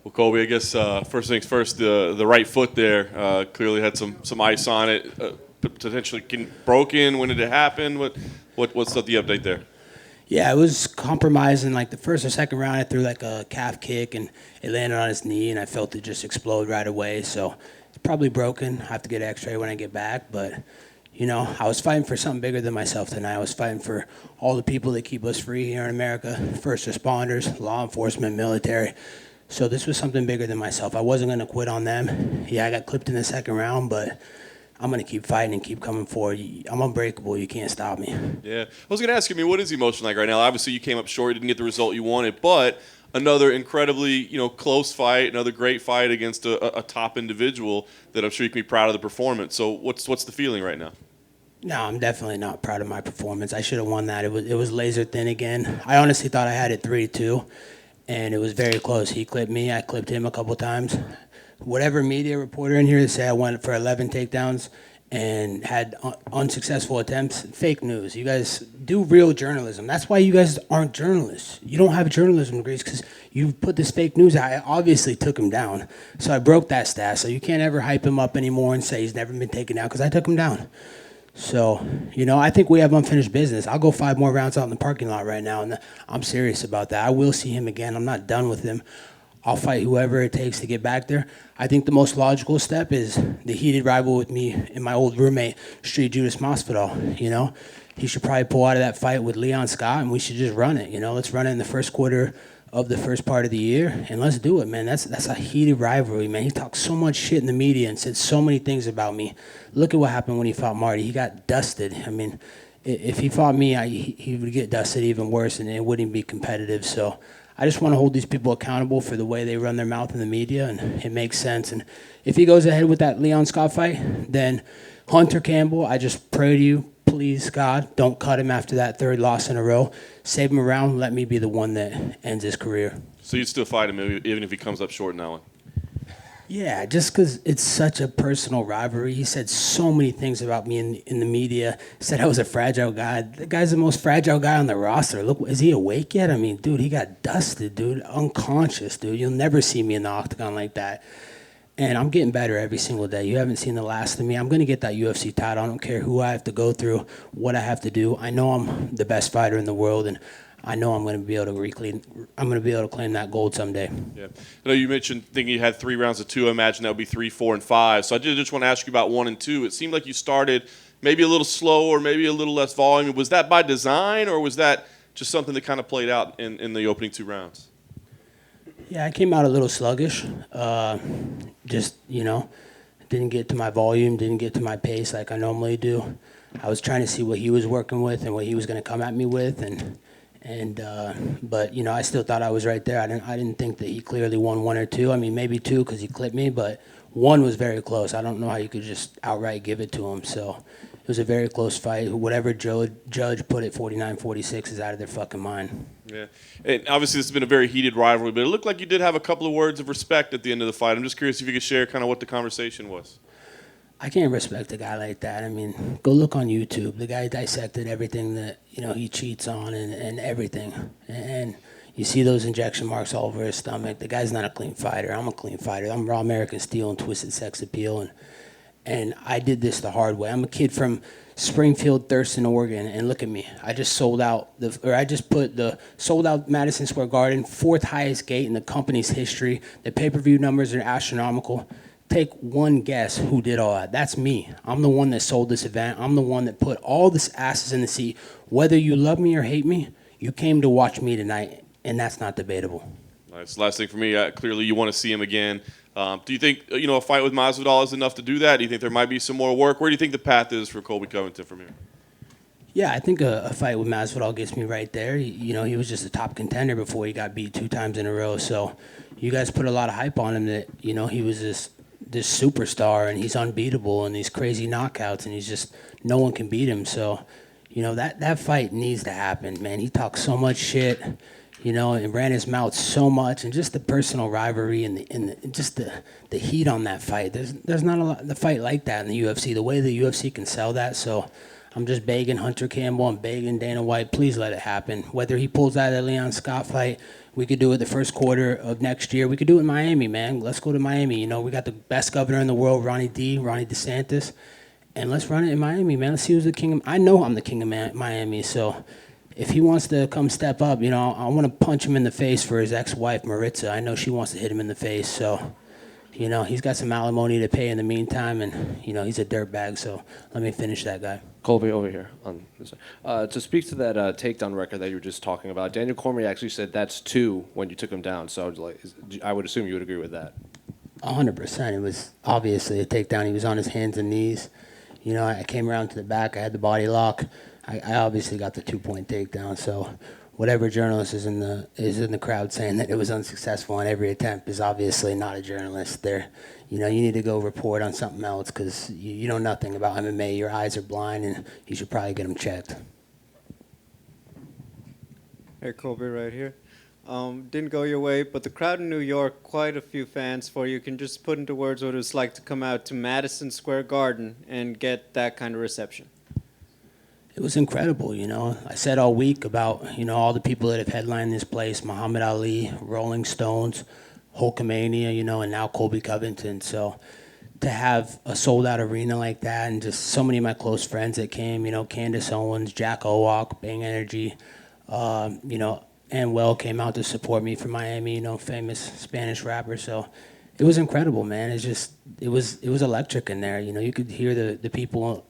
Well, Colby, I guess first things first, the right foot there clearly had some ice on it, potentially broken. When did it happen? What's the update there? Yeah, it was compromising. Like the first or second round, I threw like a calf kick, and it landed on his knee, and I felt it just explode right away. So it's probably broken. I have to get an X-ray when I get back. But, I was fighting for something bigger than myself tonight. I was fighting for all the people that keep us free here in America, first responders, law enforcement, military. So this was something bigger than myself. I wasn't going to quit on them. Yeah, I got clipped in the second round, but I'm going to keep fighting and keep coming forward. I'm unbreakable. You can't stop me. Yeah. I was going to ask you, what is the emotion like right now? Obviously, you came up short. You didn't get the result you wanted, but another incredibly, close fight, another great fight against a top individual that I'm sure you can be proud of the performance. So what's the feeling right now? No, I'm definitely not proud of my performance. I should have won that. It was laser thin again. I honestly thought I had it 3-2, and it was very close. He clipped me. I clipped him a couple times. Whatever media reporter in here to say I went for 11 takedowns and had unsuccessful attempts, fake news. You guys do real journalism. That's why you guys aren't journalists. You don't have journalism degrees because you put this fake news out. I obviously took him down. So I broke that stat. So you can't ever hype him up anymore and say he's never been taken down because I took him down. So, I think we have unfinished business. I'll go 5 more rounds out in the parking lot right now, and I'm serious about that. I will see him again. I'm not done with him. I'll fight whoever it takes to get back there. I think the most logical step is the heated rival with me and my old roommate, Street Judas Masvidal. He should probably pull out of that fight with Leon Scott, and we should just run it. Let's run it in the first quarter of the first part of the year, and let's do it, man. That's a heated rivalry, man. He talked so much shit in the media and said so many things about me. Look at what happened when he fought Marty. He got dusted. I mean, if he fought me, he would get dusted even worse, and it wouldn't be competitive. So I just want to hold these people accountable for the way they run their mouth in the media, and it makes sense. And if he goes ahead with that Leon Scott fight, then Hunter Campbell, I just pray to you, please, God, don't cut him after that third loss in a row. Save him around. Let me be the one that ends his career. So you'd still fight him even if he comes up short in that one? Yeah, just because it's such a personal rivalry. He said so many things about me in the media. He said I was a fragile guy. The guy's the most fragile guy on the roster. Look, is he awake yet? I mean, dude, he got dusted, dude. Unconscious, dude. You'll never see me in the octagon like that. And I'm getting better every single day. You haven't seen the last of me. I'm going to get that UFC title. I don't care who I have to go through, what I have to do. I know I'm the best fighter in the world, and I know I'm going to be able to claim that gold someday. Yeah. I know you mentioned thinking you had 3 rounds of 2. I imagine that would be 3, 4, and 5. So I just want to ask you about 1 and 2. It seemed like you started maybe a little slow or maybe a little less volume. Was that by design, or was that just something that kind of played out in the opening 2 rounds? Yeah, I came out a little sluggish. Didn't get to my volume, didn't get to my pace like I normally do. I was trying to see what he was working with and what he was going to come at me with, but I still thought I was right there. I didn't think that he clearly won 1 or 2. I mean, maybe 2 because he clipped me, but 1 was very close. I don't know how you could just outright give it to him. So it was a very close fight. Whatever judge put it 49-46 is out of their fucking mind. Yeah, and obviously this has been a very heated rivalry, but it looked like you did have a couple of words of respect at the end of the fight. I'm just curious if you could share kind of what the conversation was. I can't respect a guy like that. I mean, go look on YouTube. The guy dissected everything that, he cheats on and everything. And you see those injection marks all over his stomach. The guy's not a clean fighter. I'm a clean fighter. I'm raw American steel and twisted sex appeal. And I did this the hard way. I'm a kid from Springfield, Thurston, Oregon, and look at me. I just sold out sold out Madison Square Garden, 4th highest gate in the company's history. The pay-per-view numbers are astronomical. Take one guess who did all that. That's me. I'm the one that sold this event. I'm the one that put all this asses in the seat. Whether you love me or hate me, you came to watch me tonight, and that's not debatable. Nice. Last thing for me, clearly you want to see him again. Do you think a fight with Masvidal is enough to do that? Do you think there might be some more work? Where do you think the path is for Colby Covington from here? Yeah, I think a fight with Masvidal gets me right there. He was just a top contender before he got beat 2 times in a row. So you guys put a lot of hype on him that he was this superstar and he's unbeatable and these crazy knockouts and he's just no one can beat him. So that fight needs to happen, man. He talks so much shit. And ran his mouth so much, and just the personal rivalry and just the heat on that fight. There's not a fight like that in the UFC. The way the UFC can sell that, so I'm just begging Hunter Campbell, I'm begging Dana White, please let it happen. Whether he pulls out of the Leon Scott fight, we could do it the first quarter of next year. We could do it in Miami, man. Let's go to Miami. You know, we got the best governor in the world, Ronnie DeSantis. And let's run it in Miami, man. Let's see who's the king of... I know I'm the king of Miami, so if he wants to come step up, you know, I want to punch him in the face for his ex-wife, Maritza. I know she wants to hit him in the face, so... You know, he's got some alimony to pay in the meantime, and, you know, he's a dirtbag, so let me finish that guy. Colby, over here. On this side. To speak to that takedown record that you were just talking about, Daniel Cormier actually said that's 2 when you took him down, so I would assume you would agree with that. 100%. It was obviously a takedown. He was on his hands and knees. You know, I came around to the back. I had the body lock. I obviously got the 2-point takedown, so... Whatever journalist is in the crowd saying that it was unsuccessful on every attempt is obviously not a journalist. You know, you need to go report on something else because you know nothing about MMA. Your eyes are blind, and you should probably get them checked. Hey, Colby, right here. Didn't go your way, but the crowd in New York, quite a few fans for you. Can just put into words what it was like to come out to Madison Square Garden and get that kind of reception. It was incredible, you know. I said all week about, you know, all the people that have headlined this place, Muhammad Ali, Rolling Stones, Hulkamania, you know, and now Colby Covington. So to have a sold-out arena like that and just so many of my close friends that came, you know, Candace Owens, Jack Owak, Bang Energy, you know, and Well came out to support me from Miami, you know, famous Spanish rapper. So it was incredible, man. It was electric in there. You know, you could hear the people,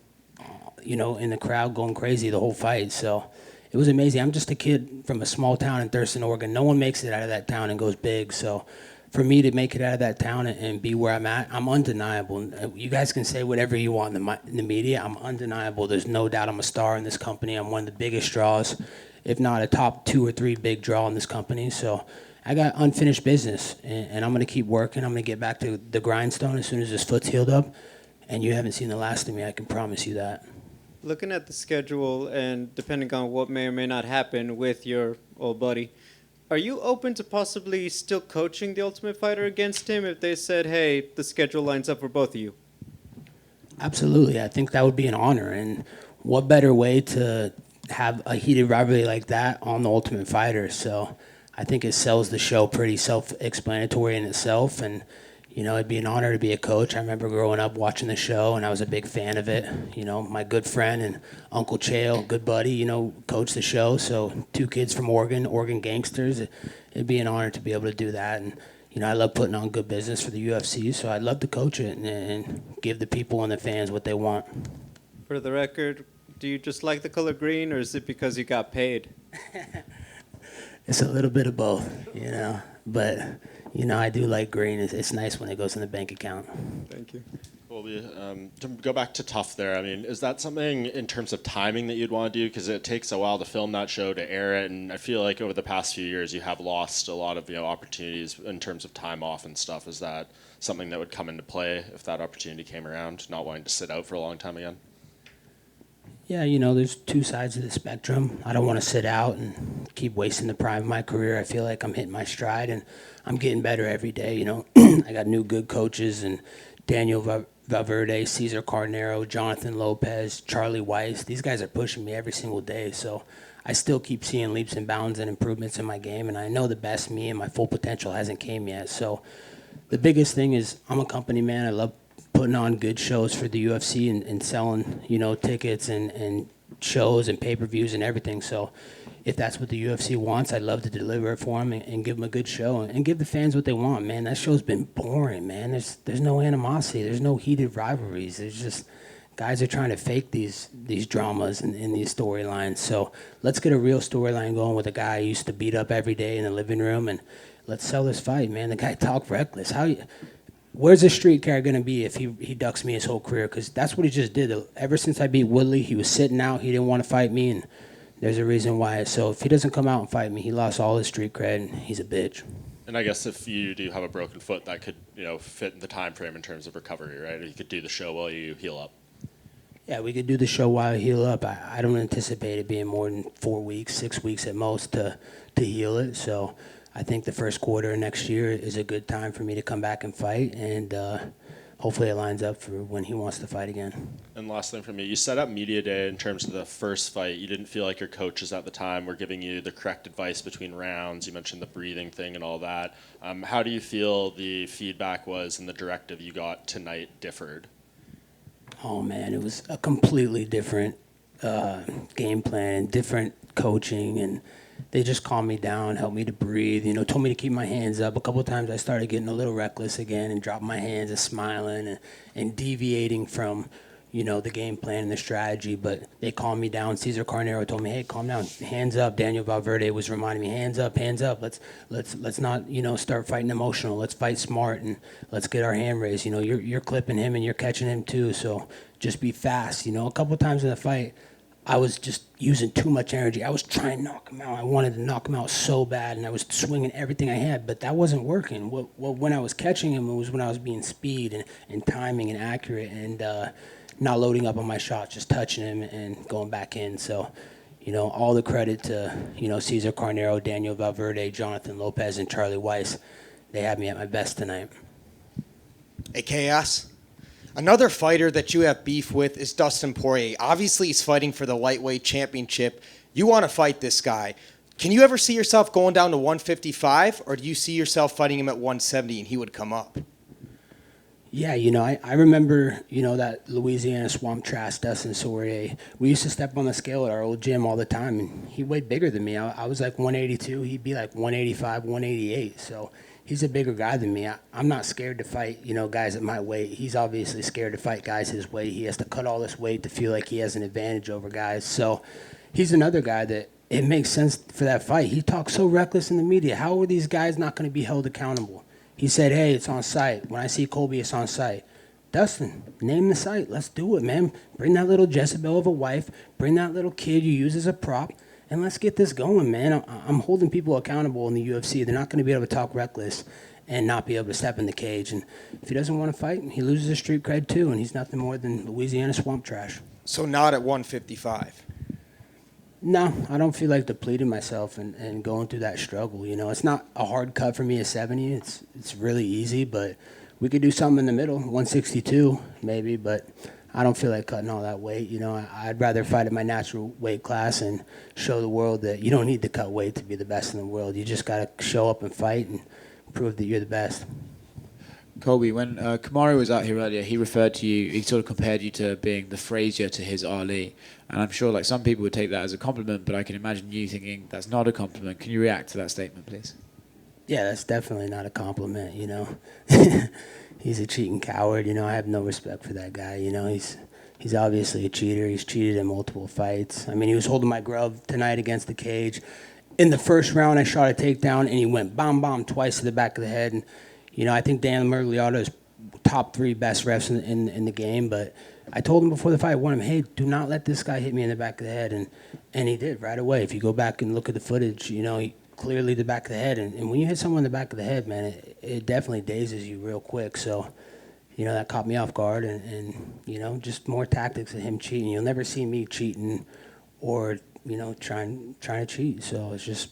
you know, in the crowd going crazy the whole fight. So it was amazing. I'm just a kid from a small town in Thurston, Oregon. No one makes it out of that town and goes big. So for me to make it out of that town and be where I'm at, I'm undeniable. You guys can say whatever you want in the media. I'm undeniable. There's no doubt I'm a star in this company. I'm one of the biggest draws, if not a top 2 or 3 big draw in this company. So I got unfinished business, and I'm going to keep working. I'm going to get back to the grindstone as soon as this foot's healed up. And you haven't seen the last of me, I can promise you that. Looking at the schedule and depending on what may or may not happen with your old buddy, are you open to possibly still coaching the Ultimate Fighter against him if they said, hey, the schedule lines up for both of you? Absolutely. I think that would be an honor. And what better way to have a heated rivalry like that on the Ultimate Fighter? So I think it sells the show pretty self-explanatory in itself. And you know, it'd be an honor to be a coach. I remember growing up watching the show, and I was a big fan of it. You know, my good friend and Uncle Chael, good buddy, you know, coached the show. So 2 kids from Oregon gangsters. It'd be an honor to be able to do that. And, you know, I love putting on good business for the UFC, so I'd love to coach it and give the people and the fans what they want. For the record, do you just like the color green, or is it because you got paid? It's a little bit of both, you know. But, you know, I do like green. It's nice when it goes in the bank account. Thank you. Colby, to go back to Tough there, I mean, is that something in terms of timing that you'd want to do? Because it takes a while to film that show, to air it, and I feel like over the past few years you have lost a lot of, you know, opportunities in terms of time off and stuff. Is that something that would come into play if that opportunity came around, not wanting to sit out for a long time again? Yeah, you know, there's 2 sides of the spectrum. I don't want to sit out and keep wasting the prime of my career. I feel like I'm hitting my stride, and I'm getting better every day, you know. I got new good coaches, and Daniel Valverde, Cesar Carnero, Jonathan Lopez, Charlie Weiss. These guys are pushing me every single day, so I still keep seeing leaps and bounds and improvements in my game, and I know the best me and my full potential hasn't came yet. So the biggest thing is I'm a company man. I love putting on good shows for the UFC and selling, you know, tickets and shows and pay-per-views and everything. So if that's what the UFC wants, I'd love to deliver it for them and give them a good show and give the fans what they want, man. That show's been boring, man. There's no animosity. There's no heated rivalries. There's just guys are trying to fake these dramas and these storylines. So let's get a real storyline going with a guy I used to beat up every day in the living room, and let's sell this fight, man. The guy talked reckless. Where's the street car going to be if he ducks me his whole career? Because that's what he just did. Ever since I beat Woodley, he was sitting out. He didn't want to fight me, and there's a reason why. So if he doesn't come out and fight me, he lost all his street cred, and he's a bitch. And I guess if you do have a broken foot, that could, you know, fit in the time frame in terms of recovery, right? Or you could do the show while you heal up. Yeah, we could do the show while I heal up. I don't anticipate it being more than 4 weeks, 6 weeks at most to heal it. So I think the first quarter of next year is a good time for me to come back and fight. And hopefully it lines up for when he wants to fight again. And last thing from me, you set up media day in terms of the first fight. You didn't feel like your coaches at the time were giving you the correct advice between rounds. You mentioned the breathing thing and all that. How do you feel the feedback was and the directive you got tonight differed? Oh man, it was a completely different game plan, different coaching, and they just calmed me down, helped me to breathe, told me to keep my hands up. A couple of times I started getting a little reckless again and dropping my hands and smiling and deviating from, the game plan and the strategy, but they calmed me down. Cesar Carnero told me, hey, calm down, hands up. Daniel Valverde was reminding me, hands up, hands up. Let's not, start fighting emotional. Let's fight smart and let's get our hand raised. You're clipping him and you're catching him too, so just be fast. A couple of times in the fight, I was just using too much energy. I was trying to knock him out. I wanted to knock him out so bad, and I was swinging everything I had, but that wasn't working. When I was catching him, it was when I was being speed and timing and accurate and not loading up on my shots, just touching him and going back in. So, all the credit to, Cesar Carnero, Daniel Valverde, Jonathan Lopez, and Charlie Weiss. They had me at my best tonight. Hey, Chaos. Another fighter that you have beef with is Dustin Poirier. Obviously, he's fighting for the lightweight championship. You want to fight this guy. Can you ever see yourself going down to 155, or do you see yourself fighting him at 170 and he would come up? Yeah, I remember, that Louisiana swamp trash, Dustin Poirier. We used to step on the scale at our old gym all the time, and he weighed bigger than me. I was like 182. He'd be like 185, 188. So he's a bigger guy than me. I'm not scared to fight, guys at my weight. He's obviously scared to fight guys his weight. He has to cut all this weight to feel like he has an advantage over guys. So he's another guy that it makes sense for that fight. He talks so reckless in the media. How are these guys not going to be held accountable? He said, hey, it's on site. When I see Colby, it's on site. Dustin, name the site. Let's do it, man. Bring that little Jezebel of a wife. Bring that little kid you use as a prop. And let's get this going, man. I'm holding people accountable in the UFC. They're not going to be able to talk reckless and not be able to step in the cage. And if he doesn't want to fight, he loses his street cred too, and he's nothing more than Louisiana swamp trash. So not at 155. No, I don't feel like depleting myself and going through that struggle. It's not a hard cut for me at 70. It's really easy, but we could do something in the middle, 162 maybe, but I don't feel like cutting all that weight. I'd rather fight at my natural weight class and show the world that you don't need to cut weight to be the best in the world. You just got to show up and fight and prove that you're the best. Colby, when Kamaru was out here earlier, he referred to you, he sort of compared you to being the Frazier to his Ali. And I'm sure some people would take that as a compliment, but I can imagine you thinking that's not a compliment. Can you react to that statement, please? Yeah, that's definitely not a compliment, He's a cheating coward, I have no respect for that guy, He's obviously a cheater. He's cheated in multiple fights. I mean, he was holding my glove tonight against the cage. In the first round, I shot a takedown, and he went bomb twice to the back of the head. And, I think Dan Mergliata is top 3 best refs in the game, but I told him before the fight, I warned him, hey, do not let this guy hit me in the back of the head. And he did right away. If you go back and look at the footage, he clearly the back of the head. And when you hit someone in the back of the head, man, it definitely dazes you real quick. So, that caught me off guard. And just more tactics of him cheating. You'll never see me cheating or, trying to cheat. So it's just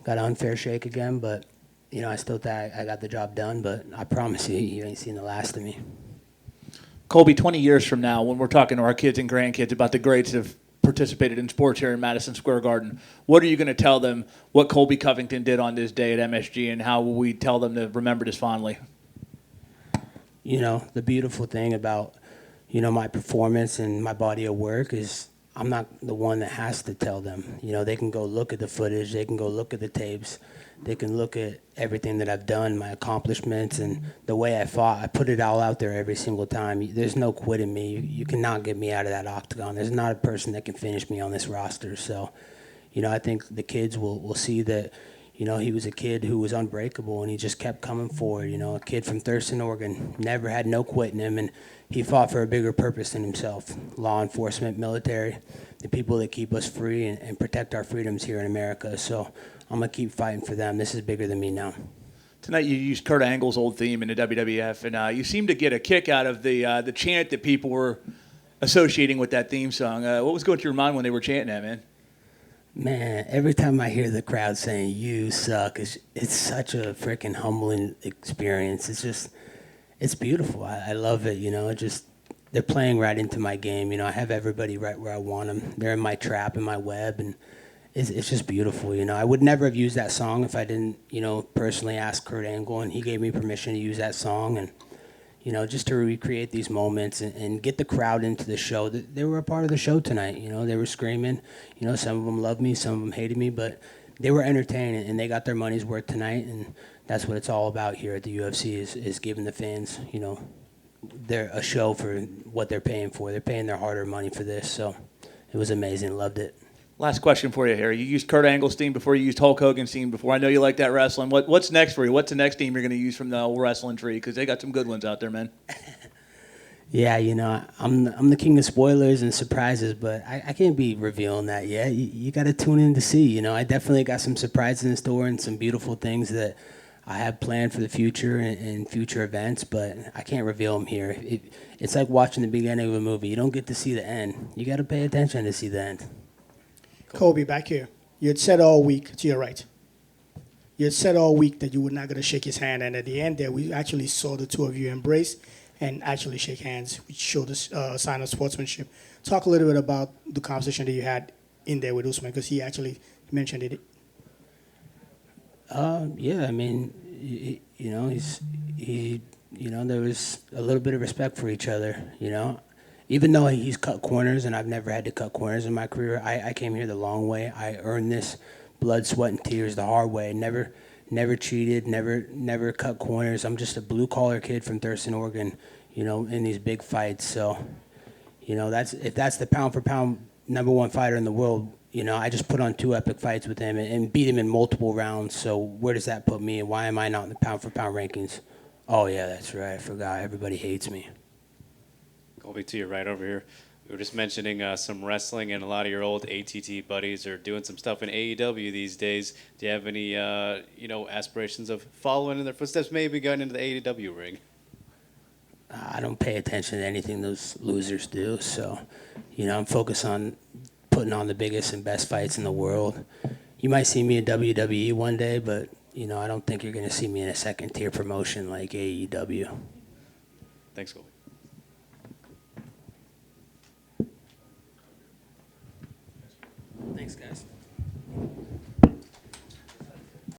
got an unfair shake again. But, I still think I got the job done. But I promise you ain't seen the last of me. Colby, 20 years from now, when we're talking to our kids and grandkids about the greats that have participated in sports here in Madison Square Garden, what are you going to tell them what Colby Covington did on this day at MSG, and how will we tell them to remember this fondly? The beautiful thing about, my performance and my body of work is I'm not the one that has to tell them. They can go look at the footage. They can go look at the tapes. They can look at everything that I've done, my accomplishments, and the way I fought. I put it all out there every single time. There's no quitting me. You cannot get me out of that octagon. There's not a person that can finish me on this roster. So, I think the kids will see that, he was a kid who was unbreakable, and he just kept coming forward. A kid from Thurston, Oregon, never had no quit in him, and he fought for a bigger purpose than himself. Law enforcement, military, the people that keep us free and protect our freedoms here in America. So I'm going to keep fighting for them. This is bigger than me now. Tonight you used Kurt Angle's old theme in the WWF, and you seemed to get a kick out of the chant that people were associating with that theme song. What was going through your mind when they were chanting that, man? Man, every time I hear the crowd saying, you suck, it's such a freaking humbling experience. It's It's beautiful. I love it. They're playing right into my game. I have everybody right where I want them. They're in my trap, in my web, and it's just beautiful. I would never have used that song if I didn't, personally ask Kurt Angle, and he gave me permission to use that song, and just to recreate these moments and get the crowd into the show. They were a part of the show tonight. They were screaming. Some of them loved me, some of them hated me, but they were entertaining, and they got their money's worth tonight, and that's what it's all about here at the UFC is giving the fans, they're a show for what they're paying for. They're paying their hard-earned money for this, so it was amazing. Loved it. Last question for you here. You used Kurt Angle's team before. You used Hulk Hogan's team before. I know you like that wrestling. What's next for you? What's the next team you're going to use from the old wrestling tree? Because they got some good ones out there, man. Yeah, I'm the king of spoilers and surprises, but I can't be revealing that yet. You got to tune in to see. I definitely got some surprises in store and some beautiful things that I have planned for the future and future events, but I can't reveal them here. It's like watching the beginning of a movie. You don't get to see the end. You got to pay attention to see the end. Colby, back here. You had said all week, to your right, you had said all week that you were not going to shake his hand, and at the end there, we actually saw the two of you embrace and actually shake hands, which showed a sign of sportsmanship. Talk a little bit about the conversation that you had in there with Usman, because he actually mentioned it. Yeah, I mean, there was a little bit of respect for each other, Even though he's cut corners, and I've never had to cut corners in my career, I came here the long way. I earned this blood, sweat, and tears the hard way. Never cheated, never cut corners. I'm just a blue-collar kid from Thurston, Oregon, in these big fights. So, if that's the pound-for-pound #1 fighter in the world, I just put on 2 epic fights with him and beat him in multiple rounds. So where does that put me? And why am I not in the pound-for-pound rankings? Oh, yeah, that's right. I forgot. Everybody hates me. Colby, to your right over here. We were just mentioning some wrestling, and a lot of your old ATT buddies are doing some stuff in AEW these days. Do you have any, aspirations of following in their footsteps, maybe going into the AEW ring? I don't pay attention to anything those losers do. So, I'm focused on putting on the biggest and best fights in the world. You might see me in WWE one day, but, I don't think you're going to see me in a second-tier promotion like AEW. Thanks, Colby. Thanks, guys.